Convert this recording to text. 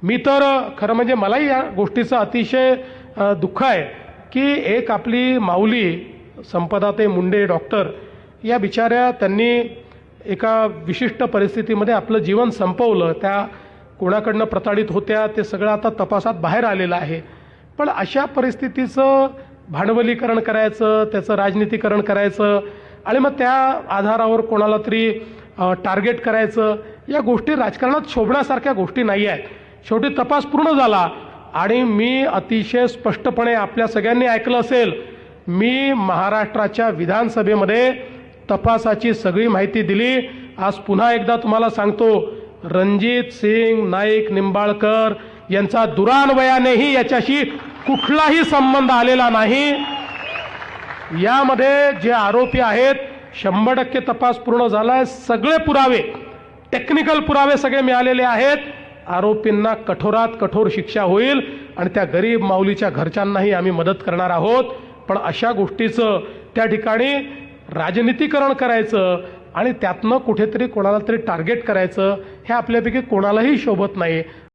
मी तर खरं म्हणजे मलाही या गोष्टीचं अतिशय दुःख आहे की एक आपली माऊली संपदाताई मुंडे डॉक्टर या बिचाऱ्या त्यांनी एका विशिष्ट परिस्थितीमध्ये आपलं जीवन संपवलं. त्या कोणाकडनं प्रताडित होत्या ते सगळं आता तपासात बाहेर आलेलं आहे. पण अशा परिस्थितीचं भांडवलीकरण करायचं, त्याचं राजनीतीकरण करायचं आणि मग त्या आधारावर कोणाला तरी टार्गेट करायचं, या गोष्टी राजकारणात शोभण्यासारख्या गोष्टी नाही आहेत. शेवटी तपास पूर्ण झाला आणि मी अतिशय स्पष्टपणे आपल्या सगळ्यांनी ऐकलं असेल, मी महाराष्ट्राच्या विधानसभेमध्ये तपासाची सगळी माहिती दिली. आज पुन्हा एकदा तुम्हाला सांगतो, रणजित सिंग नाईक निंबाळकर यांचा दुरान्वयानेही याच्याशी कुठलाही संबंध आलेला नाही. यामध्ये जे आरोपी आहेत 100% तपास पूर्ण झालाय. सगळे पुरावे, टेक्निकल पुरावे सगळे मिळालेले आहेत. आरोपींना कठोरात कठोर शिक्षा होईल आणि त्या गरीब माऊलीच्या घरच्यांनाही आम्ही मदत करणार आहोत. पण अशा गोष्टीचं त्या ठिकाणी राजनीतीकरण करायचं आणि त्यातनं कुठेतरी कोणाला तरी टार्गेट करायचं हे आपल्यापैकी कोणालाही शोभत नाही.